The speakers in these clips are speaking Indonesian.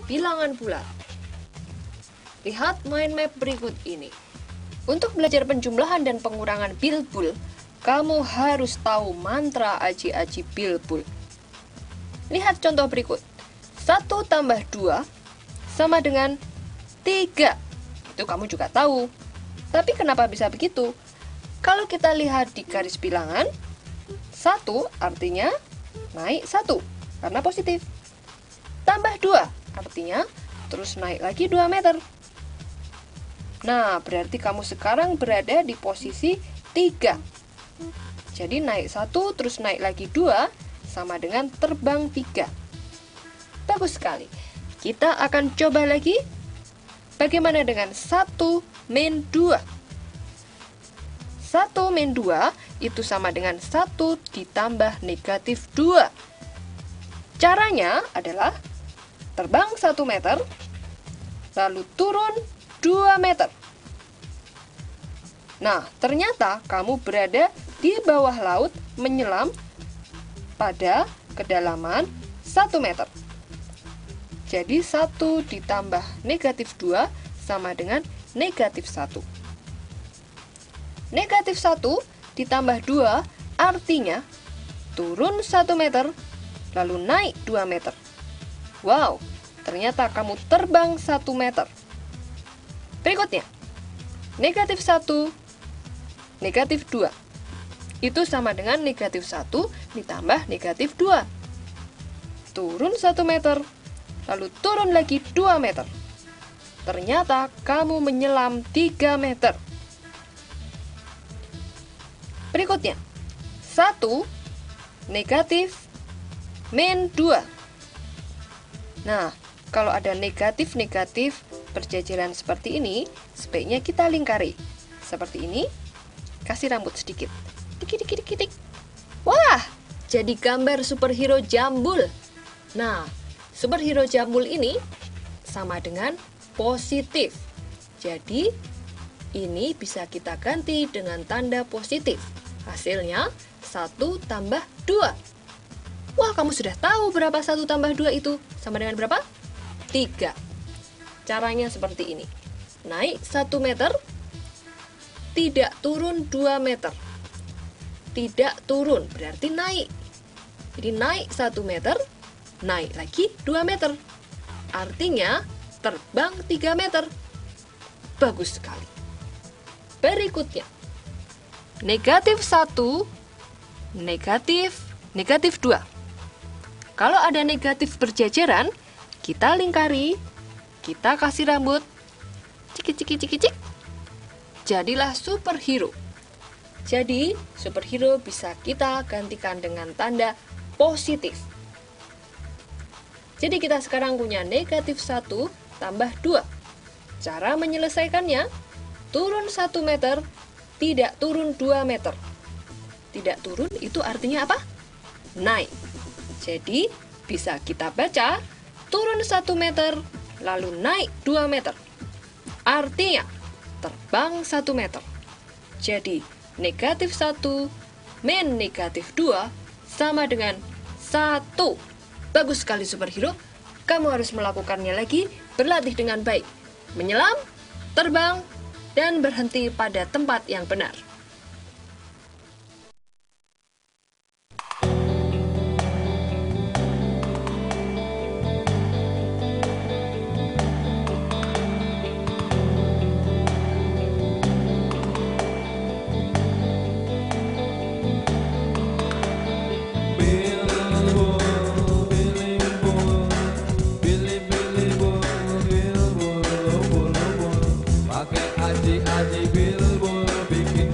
bilangan bulat. Lihat mind map berikut ini. Untuk belajar penjumlahan dan pengurangan bilbul, kamu harus tahu mantra aji-aji bilbul. Lihat contoh berikut. 1 tambah 2 sama dengan 3. Itu kamu juga tahu. Tapi kenapa bisa begitu? Kalau kita lihat di garis bilangan, 1 artinya naik 1 karena positif. Tambah 2 artinya terus naik lagi 2 meter. Nah, berarti kamu sekarang berada di posisi 3. Jadi naik 1 terus naik lagi 2 sama dengan terbang 3. Bagus sekali. Kita akan coba lagi. Bagaimana dengan 1 min 2? 1 min 2 itu sama dengan 1 ditambah negatif 2. Caranya adalah terbang 1 meter, lalu turun 2 meter. Nah, ternyata kamu berada di bawah laut menyelam pada kedalaman 1 meter. Jadi 1 ditambah negatif 2 sama dengan negatif 1. Negatif 1 ditambah 2 artinya turun 1 meter, lalu naik 2 meter. Wow, ternyata kamu terbang 1 meter. Berikutnya, negatif 1, negatif 2. Itu sama dengan negatif 1 ditambah negatif 2. Turun 1 meter, lalu turun lagi 2 meter. Ternyata kamu menyelam 3 meter. Berikutnya, 1 negatif min 2. Nah, kalau ada negatif-negatif berjajaran seperti ini, sebaiknya kita lingkari. Seperti ini, kasih rambut sedikit. Dikit-dikit-dikit. Wah, jadi gambar superhero jambul. Nah, superhero jambul ini sama dengan positif. Jadi, ini bisa kita ganti dengan tanda positif. Hasilnya 1 tambah 2. Wah, kamu sudah tahu berapa 1 tambah 2 itu? Sama dengan berapa? 3. Caranya seperti ini. Naik 1 meter, tidak turun 2 meter. Tidak turun, berarti naik. Jadi naik 1 meter, naik lagi 2 meter. Artinya terbang 3 meter. Bagus sekali. Berikutnya. Negatif 1, negatif 2. Kalau ada negatif berjajaran, kita lingkari, kita kasih rambut, cik. Jadilah superhero. Jadi, superhero bisa kita gantikan dengan tanda positif. Jadi kita sekarang punya negatif 1 tambah 2. Cara menyelesaikannya, turun 1 meter, tidak turun 2 meter. Tidak turun itu artinya apa? Naik. Jadi, bisa kita baca, turun 1 meter, lalu naik 2 meter. Artinya, terbang 1 meter. Jadi, negatif 1 min negatif 2 sama dengan 1. Bagus sekali superhero. Kamu harus melakukannya lagi, berlatih dengan baik. Menyelam, terbang, dan berhenti pada tempat yang benar. Aji bilbul bikin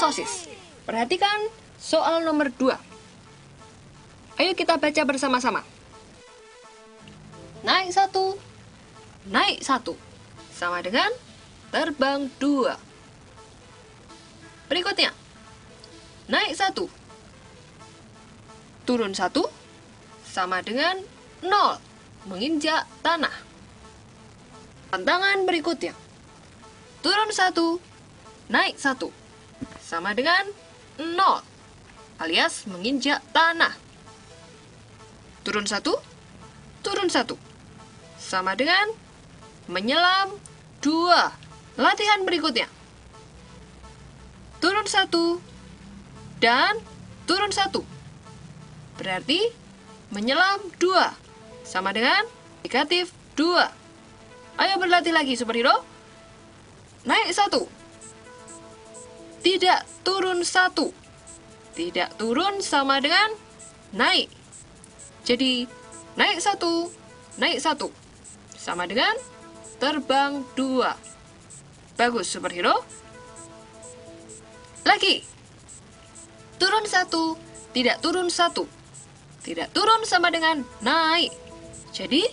sosis. Perhatikan soal nomor 2. Ayo kita baca bersama-sama. Naik 1, naik 1, sama dengan terbang 2. Berikutnya, naik 1, turun 1, sama dengan 0, menginjak tanah. Tantangan berikutnya, turun 1, naik 1, sama dengan 0, alias menginjak tanah. Turun 1, turun 1, sama dengan menyelam 2. Latihan berikutnya, turun 1 dan turun 1, berarti menyelam 2, sama dengan negatif 2. Ayo berlatih lagi superhero. Naik 1, tidak turun 1, tidak turun sama dengan naik. Jadi naik 1, naik 1, sama dengan terbang 2. Bagus superhero. Lagi, turun 1, tidak turun 1, tidak turun sama dengan naik. Jadi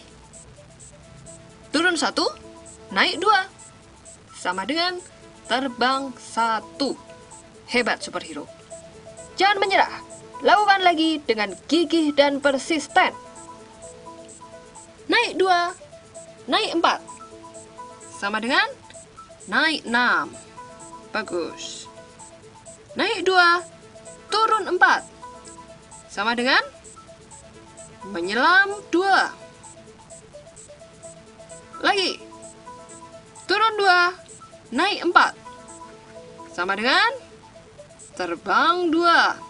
turun 1, naik 2, sama dengan terbang 1. Hebat superhero. Jangan menyerah. Lakukan lagi dengan gigih dan persisten. Naik 2, naik 4, sama dengan naik 6. Bagus. Naik 2, turun 4, sama dengan menyelam 2. Lagi, turun 2, naik 4, sama dengan terbang 2.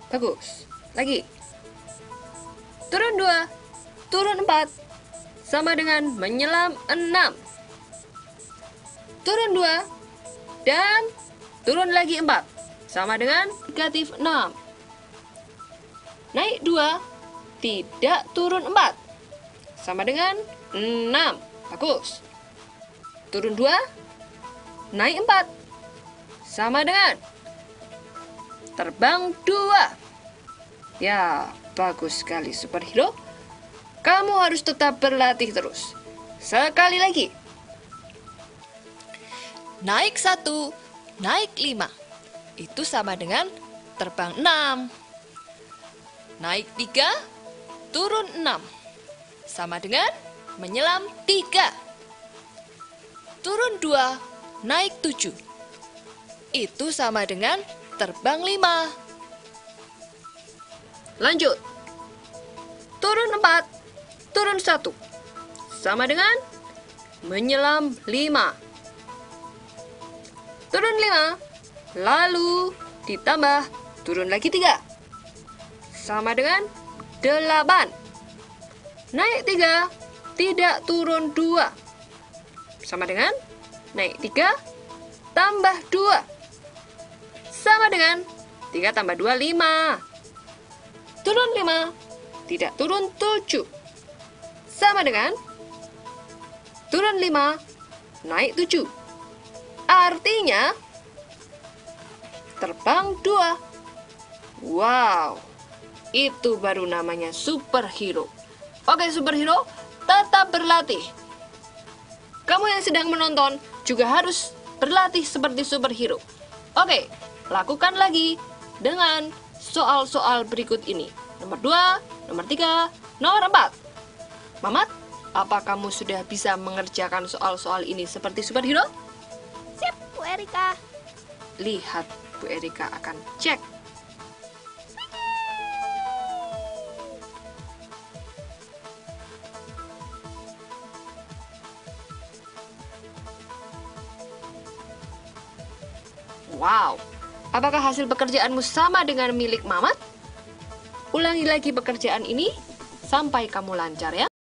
Bagus. Lagi, turun 2, turun 4, sama dengan menyelam 6. Turun 2, dan turun lagi 4, sama dengan negatif 6. Naik 2, tidak turun 4, sama dengan 6. Bagus. Turun 2, naik 4, sama dengan terbang 2. Ya, bagus sekali superhero. Kamu harus tetap berlatih terus. Sekali lagi. Naik 1, naik 5. Itu sama dengan terbang 6. Naik 3, turun 6. Sama dengan menyelam 3. Turun 2, naik 7. Itu sama dengan terbang 5. Lanjut. Turun 4, turun 1, sama dengan menyelam 5. Turun 5, lalu ditambah turun lagi 3, sama dengan 8. Naik 3, tidak turun 2, sama dengan naik 3, tambah 2, sama dengan 3 tambah 2, 5. Turun 5, tidak turun 7, sama dengan turun 5, naik 7. Artinya terbang 2. Wow, itu baru namanya superhero. Oke superhero, tetap berlatih. Kamu yang sedang menonton juga harus berlatih seperti superhero. Oke, lakukan lagi dengan soal-soal berikut ini. Nomor 2, nomor 3, nomor 4. Mamat, apa kamu sudah bisa mengerjakan soal-soal ini seperti superhero? Sip, Bu Erika. Lihat, Bu Erika akan cek. Wow, apakah hasil pekerjaanmu sama dengan milik Mamat? Ulangi lagi pekerjaan ini sampai kamu lancar ya.